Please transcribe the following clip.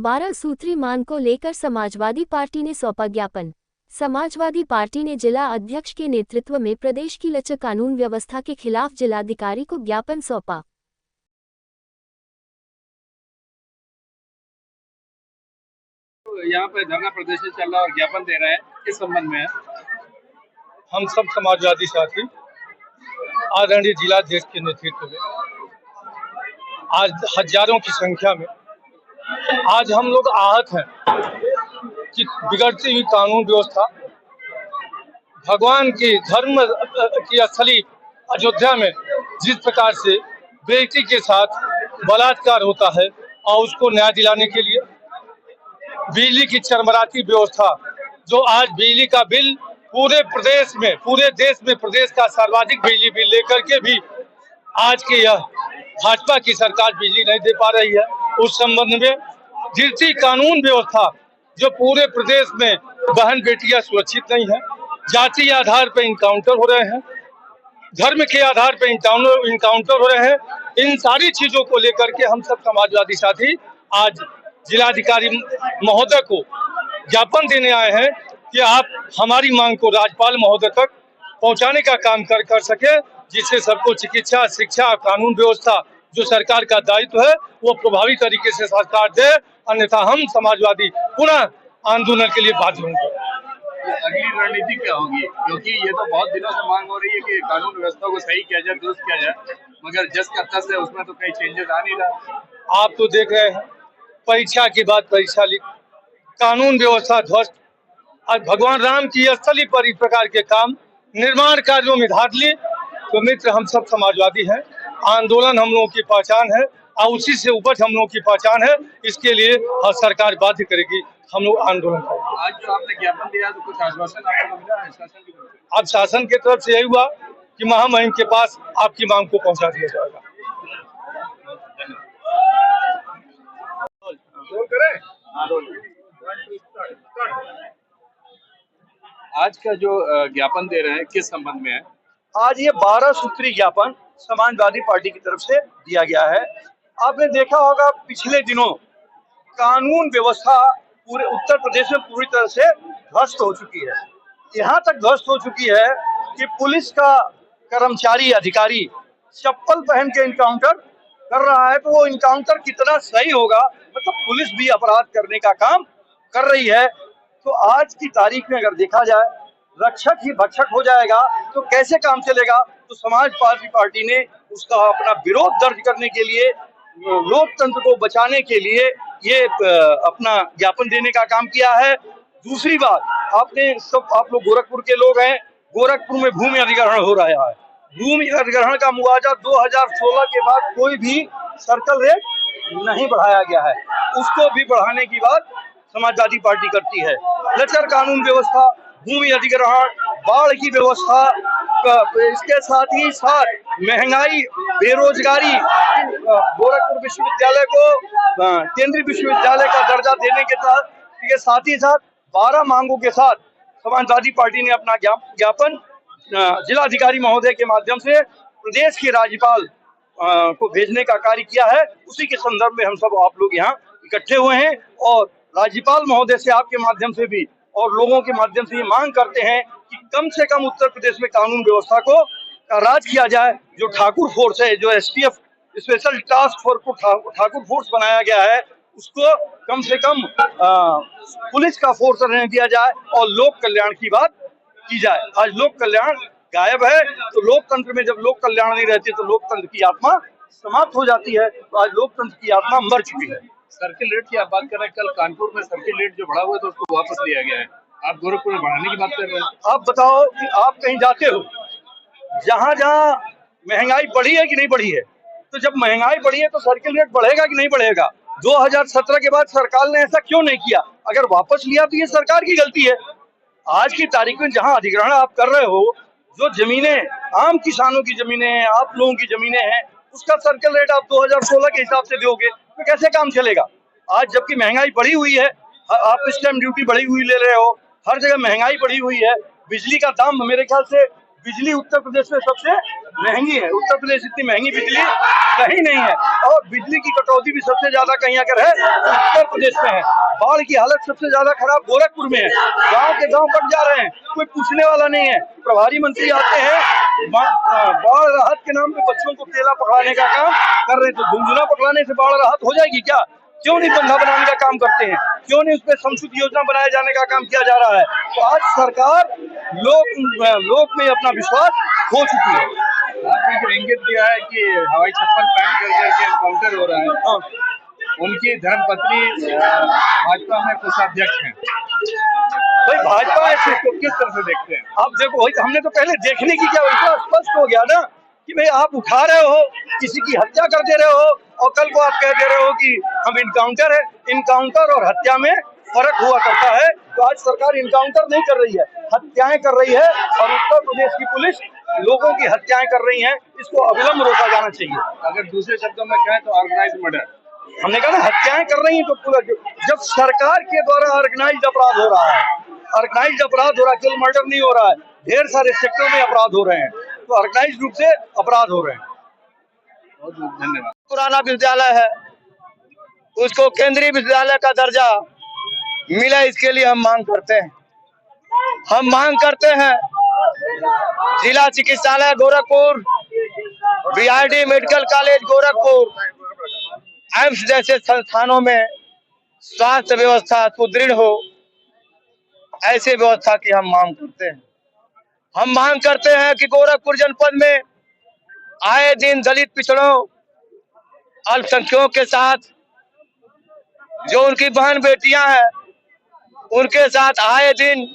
12 सूत्री मांग को लेकर समाजवादी पार्टी ने सौंपा ज्ञापन। समाजवादी पार्टी ने जिला अध्यक्ष के नेतृत्व में प्रदेश की लचर कानून व्यवस्था के खिलाफ जिलाधिकारी को ज्ञापन सौंपा। यहाँ पे धरना प्रदर्शन चल रहा है और ज्ञापन दे रहे हैं, किस संबंध में है? हम सब समाजवादी साथी आदरणीय जिलाध्यक्ष के नेतृत्व में आज हजारों की संख्या में आज हम लोग आहत हैं कि बिगड़ती हुई कानून व्यवस्था, भगवान की धर्म की स्थली अयोध्या में जिस प्रकार से बेटी के साथ बलात्कार होता है और उसको न्याय दिलाने के लिए बिजली की चरमराती व्यवस्था, जो आज बिजली का बिल पूरे प्रदेश में, पूरे देश में प्रदेश का सर्वाधिक बिजली बिल लेकर के भी आज के यह भाजपा की सरकार बिजली नहीं दे पा रही है। उस संबंध में गिरती कानून व्यवस्था, जो पूरे प्रदेश में बहन बेटियां सुरक्षित नहीं है, जाति आधार पर इनकाउंटर हो रहे हैं, धर्म के आधार पर इनकाउंटर हो रहे हैं, इन सारी चीजों को लेकर के हम सब समाजवादी साथी आज जिलाधिकारी महोदय को ज्ञापन देने आए हैं कि आप हमारी मांग को राज्यपाल महोदय तक पहुंचाने का काम कर सके, जिससे सबको चिकित्सा, शिक्षा, कानून व्यवस्था जो सरकार का दायित्व है वो प्रभावी तरीके से सरकार दे, अन्यथा हम समाजवादी पुनः आंदोलन के लिए बाध्य होंगे। अगली रणनीति क्या होगी? क्योंकि ये तो बहुत दिनों से मांग हो रही है कि कानून व्यवस्था को सही किया जाए, दुरुस्त किया जाए, मगर जस का तस है, उसमें तो कई चेंजेस आ नहीं रहा। आप तो देख रहे हैं, परीक्षा के बाद परीक्षा लीक, कानून व्यवस्था ध्वस्त, आज भगवान राम की स्थली पर इस प्रकार के काम, निर्माण कार्यों में धांधली। तो मित्र, हम सब समाजवादी हैं, आंदोलन हम लोगों की पहचान है और उसी से उपज हम लोगों की पहचान है। इसके लिए सरकार बाध्य करेगी, हम लोग आंदोलन करेंगे। आज जो आपने ज्ञापन दिया तो कुछ आश्वासन आपको मिला है शासन की तरफ से? अब शासन की तरफ से यही हुआ कि महामहिम के पास आपकी मांग को पहुंचा दिया जाएगा। आज का जो ज्ञापन दे रहे हैं, किस संबंध में है? आज ये 12 सूत्री ज्ञापन समाजवादी पार्टी की तरफ से दिया गया है। आपने देखा होगा पिछले दिनों कानून व्यवस्था पूरे उत्तर प्रदेश में पूरी तरह से ध्वस्त हो चुकी है। यहाँ तक ध्वस्त हो चुकी है कि पुलिस का कर्मचारी अधिकारी चप्पल पहन के इनकाउंटर कर रहा है। तो वो इनकाउंटर कितना सही होगा, मतलब पुलिस भी अपराध करने का काम कर रही है। तो आज की तारीख में अगर देखा जाए, रक्षक ही भक्षक हो जाएगा तो कैसे काम चलेगा। तो समाजवादी पार्टी ने उसका अपना विरोध दर्ज करने के लिए, लोकतंत्र को बचाने के लिए ये अपना ज्ञापन देने का काम किया है। दूसरी बात, आप लोग गोरखपुर के लोग हैं, गोरखपुर में भूमि अधिग्रहण हो रहा है। भूमि अधिग्रहण का मुआवजा 2016 के बाद कोई भी सर्कल रेट नहीं बढ़ाया गया है, उसको भी बढ़ाने की बात समाजवादी पार्टी करती है। लचर कानून व्यवस्था, भूमि अधिग्रहण, बाढ़ की व्यवस्था, इसके साथ ही साथ महंगाई, बेरोजगारी, गोरखपुर विश्वविद्यालय को केंद्रीय विश्वविद्यालय का दर्जा देने के साथ ही साथ 12 मांगों के साथ समाजवादी पार्टी ने अपना ज्ञापन जिलाधिकारी महोदय के माध्यम से प्रदेश के राज्यपाल को भेजने का कार्य किया है। उसी के संदर्भ में हम सब आप लोग यहाँ इकट्ठे हुए हैं और राज्यपाल महोदय से आपके माध्यम से भी और लोगों के माध्यम से ये मांग करते हैं कि कम से कम उत्तर प्रदेश में कानून व्यवस्था को का राज किया जाए। जो ठाकुर फोर्स है, जो STF स्पेशल टास्क फोर्स को ठाकुर फोर्स बनाया गया है, उसको कम से कम पुलिस का फोर्स रहने दिया जाए और लोक कल्याण की बात की जाए। आज लोक कल्याण गायब है, तो लोकतंत्र में जब लोक कल्याण नहीं रहती तो लोकतंत्र की आत्मा समाप्त हो जाती है। तो आज लोकतंत्र की आत्मा मर चुकी है। सर्किल रेट की आप बात कर रहे हैं, कल कानपुर में सर्किल रेट जो बढ़ा हुआ है तो उसको वापस लिया गया है, आप गोरखपुर में बढ़ाने की बात कर रहे हैं। आप बताओ कि आप कहीं जाते हो, जहाँ जहाँ महंगाई बढ़ी है कि नहीं बढ़ी है, तो जब महंगाई बढ़ी है तो सर्किल रेट बढ़ेगा कि नहीं बढ़ेगा। 2017 के बाद सरकार ने ऐसा क्यों नहीं किया? अगर वापस लिया तो ये सरकार की गलती है। आज की तारीख में जहाँ अधिग्रहण आप कर रहे हो, जो जमीनें आम किसानों की जमीनें हैं, आप लोगों की जमीनें हैं, उसका सर्किल रेट आप 2016 के हिसाब से दोगे तो कैसे काम चलेगा? आज जबकि महंगाई बढ़ी हुई है, आप स्टैम्प ड्यूटी बढ़ी हुई ले रहे हो, हर जगह महंगाई बढ़ी हुई है, बिजली का दाम मेरे ख्याल से बिजली उत्तर प्रदेश में सबसे महंगी है। उत्तर प्रदेश इतनी महंगी बिजली कहीं नहीं है, और बिजली की कटौती भी सबसे ज्यादा कहीं अगर है तो उत्तर प्रदेश में है। बाढ़ की हालत सबसे ज्यादा खराब गोरखपुर में है। गांव के गांव बट जा रहे हैं, कोई पूछने वाला नहीं है। प्रभारी मंत्री आते हैं, बाढ़ राहत के नाम पे बच्चों को केला पकड़ाने का काम कर रहे हैं। तो झुंझुना पकड़ाने से बाढ़ राहत हो जाएगी क्या? क्यों नहीं बंधा बनाने का काम करते हैं? क्यों नहीं उस पर संशोधित योजना बनाए जाने का काम किया जा रहा है? तो आज सरकार लोक में अपना विश्वास खो चुकी है। आपने जो इंगित दिया है कि हवाई चप्पल पहन करके एनकाउंटर हो रहा है, उनकी धर्मपत्नी भाजपा में कोषाध्यक्ष हैं। भाई भाजपा ऐसे इसको किस तरह से देखते हैं? आप देखो, वही हमने तो पहले देखने की क्या, इतना स्पष्ट हो गया ना कि भाई आप उठा रहे हो, किसी की हत्या कर दे रहे हो, और कल को आप कह दे रहे हो कि हम इनकाउंटर है। इनकाउंटर और हत्या में फर्क हुआ करता है। तो आज सरकार इनकाउंटर नहीं कर रही है, हत्याएं कर रही है, और उत्तर प्रदेश की पुलिस लोगों की हत्याएं कर रही है। इसको अविलंब रोका जाना चाहिए। अगर दूसरे शब्दों में कहें तो ऑर्गेनाइज मर्डर। हमने कहा ना, हत्याएं कर रही है तो पूरा, जब सरकार के द्वारा ऑर्गेनाइज्ड अपराध हो रहा है, ऑर्गेनाइज्ड अपराध हो रहा है, केवल मर्डर नहीं हो रहा है, ढेर सारे सेक्टर में अपराध हो रहे हैं, तो ऑर्गेनाइज्ड रूप से अपराध हो रहे हैं। बहुत बहुत धन्यवाद। पुराना विद्यालय है, उसको केंद्रीय विद्यालय का दर्जा मिला, इसके लिए हम मांग करते हैं। हम मांग करते हैं जिला चिकित्सालय Gorakhpur, BRD medical college Gorakhpur, AIIMS जैसे संस्थानों में स्वास्थ्य व्यवस्था सुदृढ़ हो, ऐसे व्यवस्था की हम मांग करते हैं। हम मांग करते हैं कि गोरखपुर जनपद में आए दिन दलित पिछड़ों, अल्पसंख्यकों के साथ जो उनकी बहन बेटियां हैं, उनके साथ आए दिन